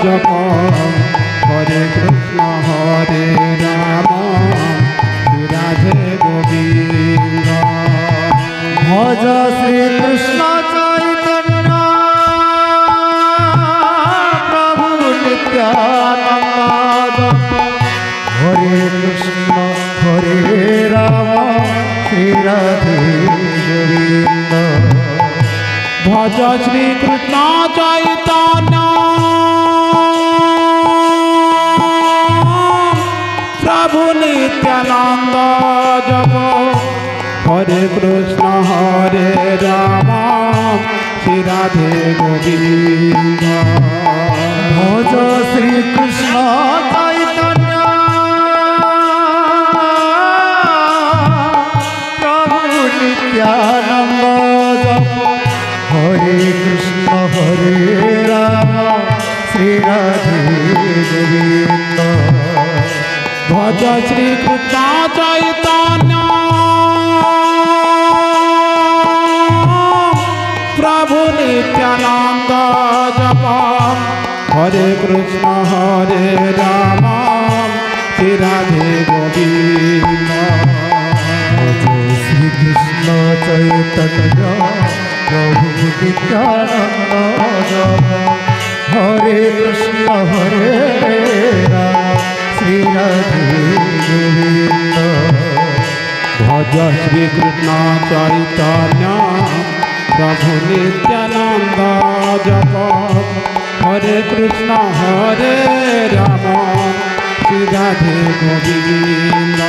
जप हरे कृष्ण हरे राम श्री राधे गोविंद भज श्री कृष्ण चैतन्य प्रभु नित्यानंद हरे कृष्ण हरे राम श्री राधे गोविंद भज श्री कृष्ण चैतन्य प्रभु नित्यानंद जप हरे कृष्ण हरे राम श्री राधे गोविंद भज श्री कृष्ण चैतन्य प्रभु नित्यानंद जप हरे कृष्ण हरे राम श्री राधे गोविंद भज श्री कृष्ण चैतन्य प्रभु नित्यानंद जप हरे कृष्ण हरे राम श्री राधे गोविंद भज श्री कृष्ण चैतन्य प्रभु नित्यानंद जप हरे कृष्ण हरे राम श्री राधे गोविंद भज श्री कृष्ण चैतन्य प्रभु नित्यानंद जप हरे कृष्ण हरे राम श्री राधे गोविंद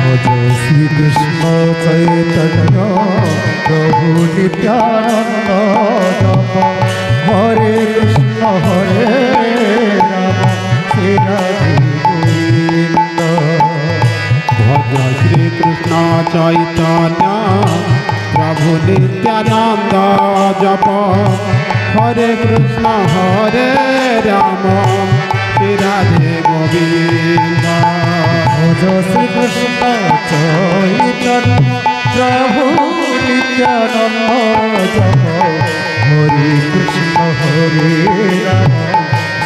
भज श्री कृष्ण चैतन्य प्रभु नित्यानंद जप हरे कृष्ण हरे राम श्री राधे गोविंद भज श्री कृष्ण चैतन्य प्रभु नित्यानंद जप हरे कृष्ण हरे राम श्री राधे गोविंद भज श्री कृष्ण चैतन्य प्रभु नित्यानंद जप हरे कृष्ण हरे राम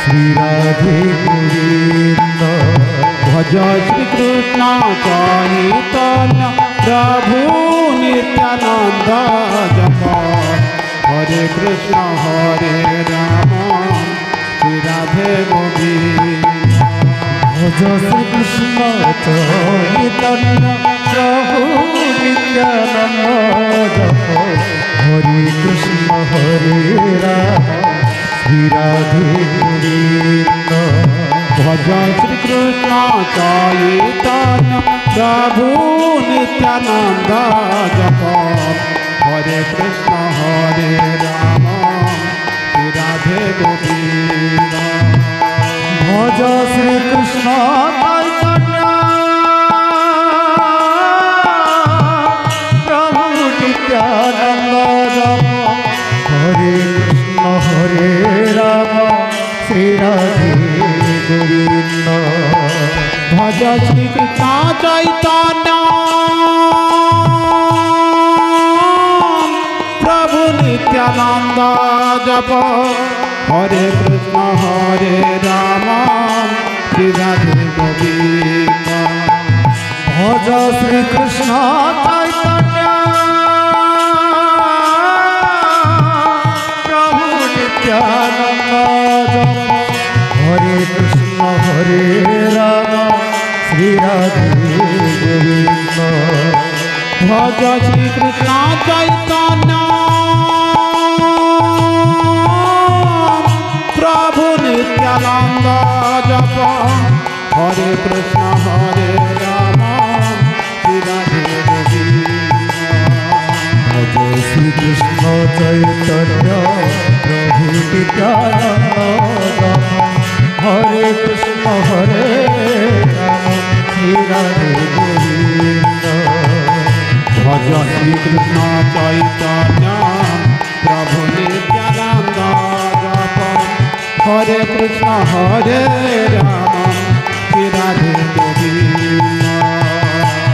श्री राधे गोविंद भज श्री कृष्ण चैतन्य प्रभु नित्यानंद जप हरे कृष्ण हरे राम श्री राधे गोविंद भज श्री कृष्ण चैतन्य प्रभु नित्यानंद जप हरे कृष्ण हरे राम श्री राधे गोविंद भज श्री कृष्ण चैतन्य प्रभु नित्यानंद जप हरे कृष्ण हरे राम श्री राधे गोविंद भज श्री कृष्ण चैतन्य प्रभु नित्यानंद जप हरे कृष्ण हरे राम श्री राधे गोविंद भज श्री कृष्ण चैतन्य प्रभु नित्यानंद जप हरे कृष्ण हरे राम श्री राधे गोविंद भज श्री कृष्ण चैतन्य प्रभु नित्यानंद जप हरे कृष्ण हरे राम श्री राधे गोविंद भज श्री कृष्ण चैतन्य प्रभु नित्यानंद जप हरे कृष्ण हरे राम श्री राधे गोविंद भज श्री कृष्ण चैतन्य प्रभु नित्यानंद जप हरे कृष्ण हरे राम श्री राधे गोविंद भज श्री कृष्ण चैतन्य प्रभु नित्यानंद जप हरे कृष्ण हरे राम श्री राधे गोविंद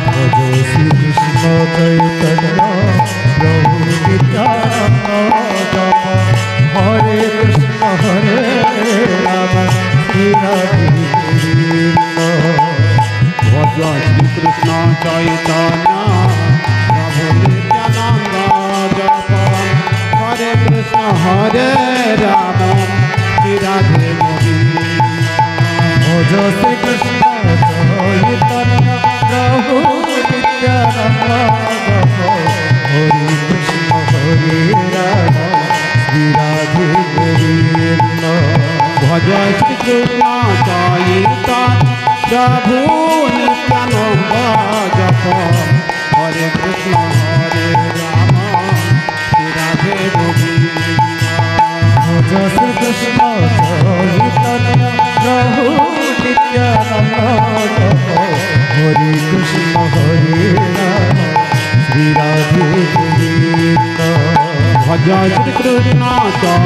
भज श्री कृष्ण चैतन्य प्रभु नित्यानंद जप हरे कृष्ण हरे রাধে গোবিন্দ। ভজ শ্রী কৃষ্ণ চৈতন্য প্রভু নিত্যানন্দ জপ হরে কৃষ্ণ হরে রাম শ্রী রাধে গোবিন্দ। ভজ শ্রী কৃষ্ণ চৈতন্য প্রভু নিত্যানন্দ জপ হরে কৃষ্ণ হরে রাম শ্রী রাধে গোবিন্দ। ভজ শ্রী কৃষ্ণ চৈতন্য প্রভু নিত্যানন্দ জপ হরে কৃষ্ণ হরে রাম শ্রী রাধে গোবিন্দ। ভজ শ্রী কৃষ্ণ চৈতন্য প্রভু নিত্যানন্দ জপ হরে কৃষ্ণ হরে রাম শ্রী রাধে গোবিন্দ। ভজ শ্রী কৃষ্ণ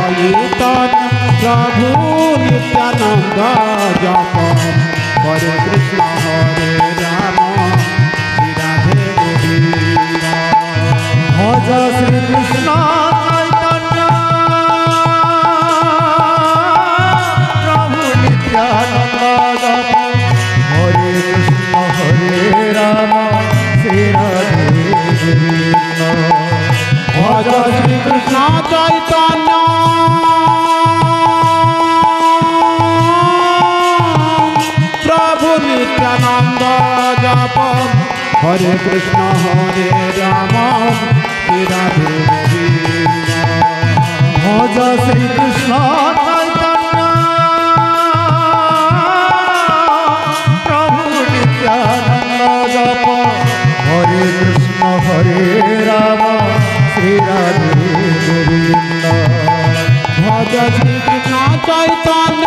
চৈতন্য প্রভু নিত্যানন্দ জপ হরে কৃষ্ণ হরে রাম শ্রী রাধে গোবিন্দ। ভজ শ্রী কৃষ্ণ চৈতন্য প্রভু নিত্যানন্দ জপ হরে কৃষ্ণ হরে রাম শ্রী রাধে গোবিন্দ। ভজ শ্রী কৃষ্ণ চৈতন্য প্রভু নিত্যানন্দ জপ হরে কৃষ্ণ হরে রাম শ্রী রাধে গোবিন্দ। ভজ শ্রী কৃষ্ণ চৈতন্য প্রভু নিত্যানন্দ জপ হরে কৃষ্ণ হরে রাম শ্রী রাধে গোবিন্দ। ভজ শ্রী কৃষ্ণ চৈতন্য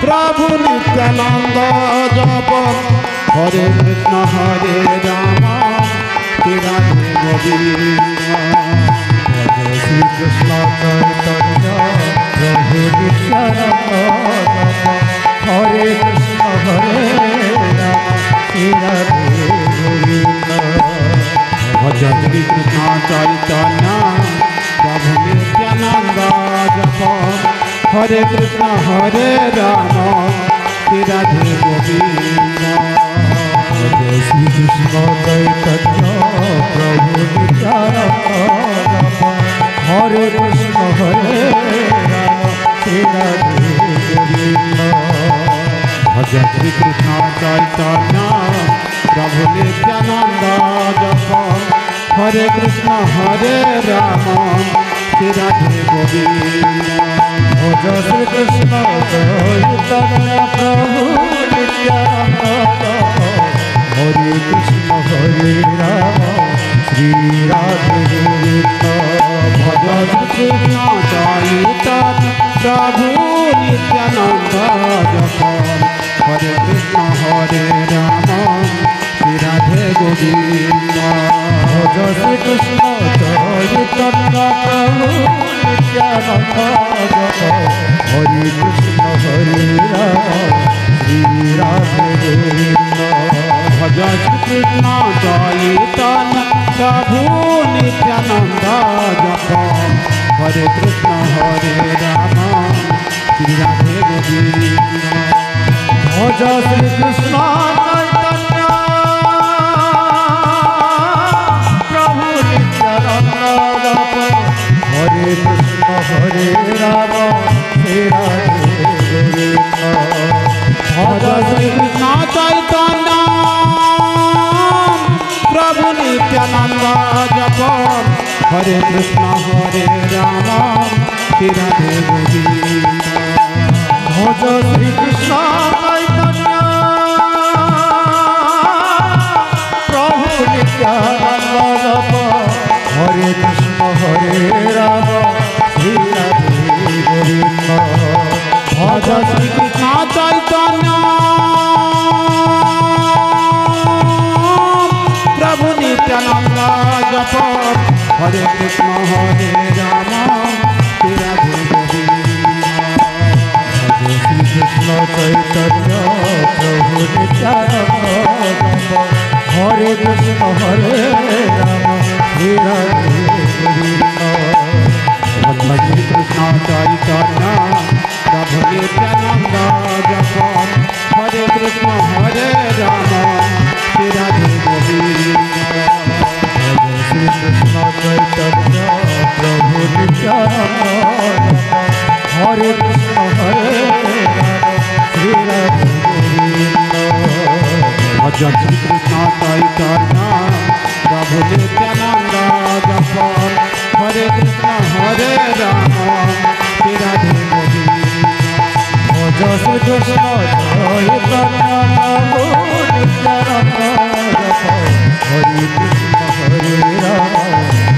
প্রভু নিত্যানন্দ জপ হরে কৃষ্ণ হরে রাম শ্রী রাধে গোবিন্দ। ভজ শ্রী কৃষ্ণ চৈতন্য প্রভু নিত্যানন্দ জপ হরে কৃষ্ণ হরে রাম শ্রী রাধে গোবিন্দ। ভজ শ্রী কৃষ্ণ চৈতন্য প্রভু নিত্যানন্দ জপ হরে কৃষ্ণ হরে রাম শ্রী রাধে গোবিন্দ। ভজ শ্রী কৃষ্ণ চৈতন্য প্রভু নিত্যানন্দ জপ হরে কৃষ্ণ হরে রাম শ্রী রাধে গোবিন্দ। ভজ শ্রী কৃষ্ণ চৈতন্য প্রভু নিত্যানন্দ জপ হরে কৃষ্ণ হরে রাম শ্রী রাধে গোবিন্দ। ভজ শ্রী কৃষ্ণ চৈতন্য প্রভু নিত্যানন্দ জপ হরে কৃষ্ণ হরে রাম শ্রী রাধে গোবিন্দ। ভজ শ্রী কৃষ্ণ চৈতন্য প্রভু নিত্যানন্দ জপ হরে কৃষ্ণ হরে রাম শ্রী রাধে গোবিন্দ। ভজ শ্রী কৃষ্ণ চৈতন্য প্রভু নিত্যানন্দ জপ হরে কৃষ্ণ হরে রাম শ্রী রাধে গোবিন্দ। ভজ শ্রী কৃষ্ণ চৈতন্য প্রভু নিত্যানন্দ জপ হরে কৃষ্ণ হরে রাম শ্রী রাধে গোবিন্দ। ভজ শ্রী কৃষ্ণ চৈতন্য প্রভু নিত্যানন্দ জপ হরে কৃষ্ণ হরে রাম শ্রী রাধে গোবিন্দ। ভজ শ্রী কৃষ্ণ চৈতন্য প্রভু নিত্যানন্দ জপ হরে কৃষ্ণ হরে রাম শ্রী রাধে গোবিন্দ। ভজ শ্রী কৃষ্ণ চৈতন্য প্রভু নিত্যানন্দ জপ হরে কৃষ্ণ হরে রাম শ্রী রাধে গোবিন্দ। ভজ শ্রী কৃষ্ণ চৈতন্য প্রভু নিত্যানন্দ জপ হরে কৃষ্ণ হরে রাম শ্রী রাধে গোবিন্দ। ভজ শ্রী কৃষ্ণ চৈতন্য প্রভু নিত্যানন্দ জপ হরে কৃষ্ণ হরে রাম শ্রী রাধে গোবিন্দ। ভজ শ্রী কৃষ্ণ চৈতন্য প্রভু নিত্যানন্দ জপ হরে কৃষ্ণ হরে রাম শ্রী রাধে গোবিন্দ শ্রী কৃষ্ণ চৈতন্য প্রভু নিত্যানন্দ হরে কৃষ্ণ হরে রাম শ্রী রাধে গোবিন্দ ভজন শ্রী কৃষ্ণ চৈতন্য প্রভু নিত্যানন্দ জপ হরে কৃষ্ণ হরে রাম শ্রী রাধে গোবিন্দ ভজ শ্রী কৃষ্ণ চৈতন্য প্রভু নিত্যানন্দ হরে কৃষ্ণ হরে রাম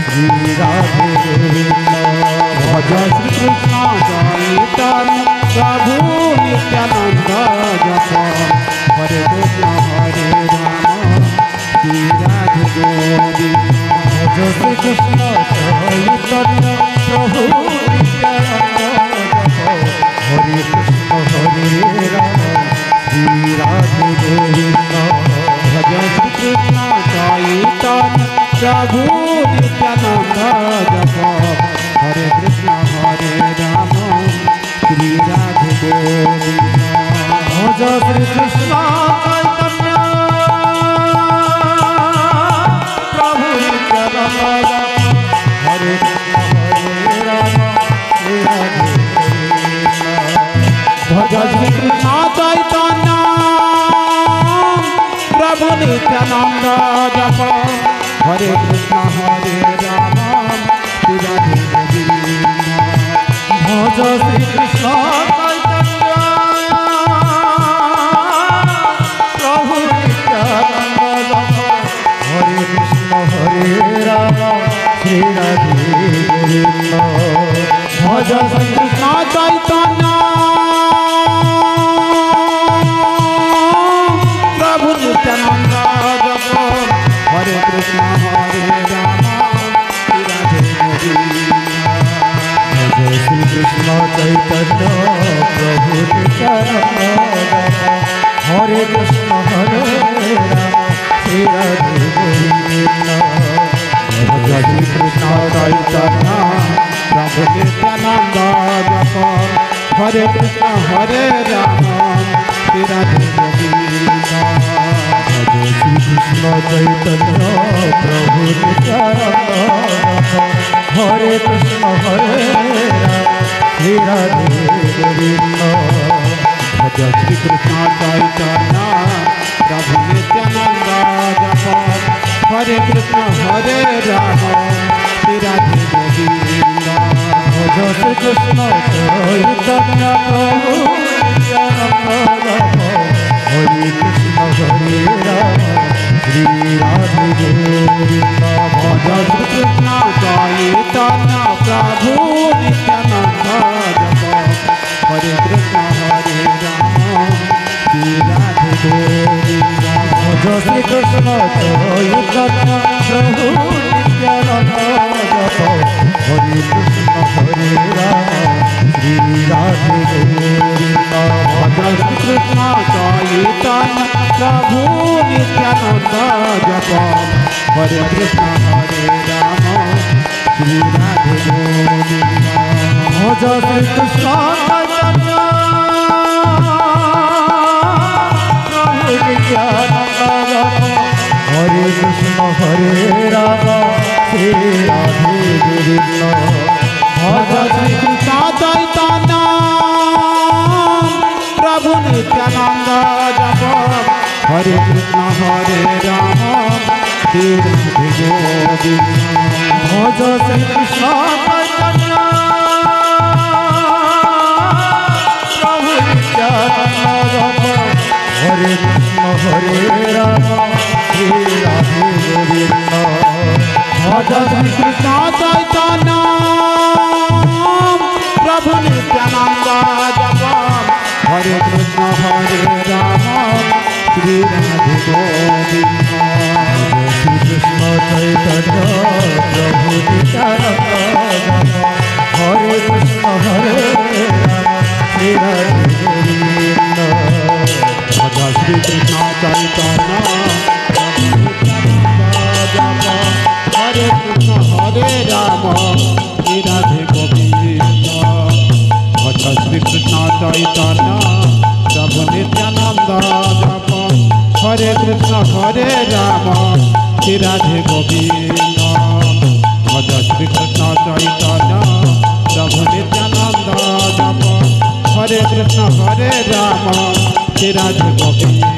শ্রী রাধে গোবিন্দ ভজ শ্রী কৃষ্ণ চৈতন্য প্রভু নিত্যানন্দ জপ হরে কৃষ্ণ হরে রাম শ্রী রাধে গোবিন্দ ভজ শ্রী কৃষ্ণ চৈতন্য প্রভু নিত্যানন্দ হরে কৃষ্ণ হরে রাম শ্রী রাধে গোবিন্দ ভজ শ্রী কৃষ্ণ চৈতন্য প্রভু নিত্যানন্দ জপ হরে কৃষ্ণ হরে রাম শ্রী রাধে গোবিন্দ ভজ শ্রী কৃষ্ণ চৈতন্য প্রভু নিত্যানন্দ হরে কৃষ্ণ হরে রাম শ্রী রাধে গোবিন্দ ভজ শ্রী কৃষ্ণ চৈতন্য প্রভু নিত্যানন্দ জপ হরে কৃষ্ণ হরে রাম শ্রী রাধে গোবিন্দ ভজ শ্রী কৃষ্ণ চৈতন্য প্রভু নিত্যানন্দ হরে কৃষ্ণ হরে রাম শ্রী রাধে গোবিন্দ ভজ শ্রী কৃষ্ণ চৈতন্য প্রভু নিত্যানন্দ জপ হরে কৃষ্ণ হরে রাম শ্রী রাধে গোবিন্দ ভজ শ্রী কৃষ্ণ চৈতন্য প্রভু নিত্যানন্দ হরে কৃষ্ণ হরে রাম শ্রী রাধে গোবিন্দ ভজ শ্রী কৃষ্ণ চৈতন্য প্রভু নিত্যানন্দ জপ হরে কৃষ্ণ হরে রাম শ্রী রাধে গোবিন্দ ভজ শ্রী কৃষ্ণ চৈতন্য প্রভু নিত্যানন্দ হরে কৃষ্ণ হরে রাম শ্রী রাধে গোবিন্দ ভজ শ্রী কৃষ্ণ চৈতন্য প্রভু নিত্যানন্দ জপ হরে কৃষ্ণ হরে রাম শ্রী রাধে গোবিন্দ ভজ শ্রী কৃষ্ণ চৈতন্য প্রভু নিত্যানন্দ হরে কৃষ্ণ হরে রাম শ্রী রাধে গোবিন্দ ভজ শ্রী কৃষ্ণ চৈতন্য প্রভু নিত্যানন্দ জপ হরে কৃষ্ণ হরে রাম শ্রী রাধে গোবিন্দ ভজ শ্রী কৃষ্ণ চৈতন্য প্রভু নিত্যানন্দ হরে কৃষ্ণ হরে রাম শ্রী রাধে গোবিন্দ ভজ শ্রী কৃষ্ণ চৈতন্য প্রভু নিত্যানন্দ জপ হরে কৃষ্ণ হরে রাম শ্রী রাধে গোবিন্দ ভজ শ্রী কৃষ্ণ চৈতন্য প্রভু নিত্যানন্দ হরে কৃষ্ণ হরে রাম শ্রী রাধে গোবিন্দ ভজ শ্রী কৃষ্ণ চৈতন্য প্রভু নিত্যানন্দ জপ হরে কৃষ্ণ হরে রাম শ্রী রাধে গোবিন্দ ভজ শ্রী কৃষ্ণ চৈতন্য প্রভু নিত্যানন্দ হরে কৃষ্ণ হরে রাম শ্রী রাধে গোবিন্দ ভজ শ্রী কৃষ্ণ চৈতন্য প্রভু নিত্যানন্দ জপ হরে কৃষ্ণ হরে রাম শ্রী রাধে গোবিন্দ শ্রী কৃষ্ণ চৈতন্য প্রভু নিত্যানন্দ হরে কৃষ্ণ হরে রাম শ্রী রাধে গোবিন্দ ভজ শ্রী কৃষ্ণ চৈতন্য হরে কৃষ্ণ হরে রাম শ্রী রাধে গোবিন্দ ভজ श्री कृष्ण चैतन्य प्रभु नित्यानंद जप हरे कृष्ण हरे राम श्री राधे गोविंद भज श्री कृष्ण चैतन्य प्रभु नित्यानंद जप हरे कृष्ण हरे राम श्री राधे गोविंद।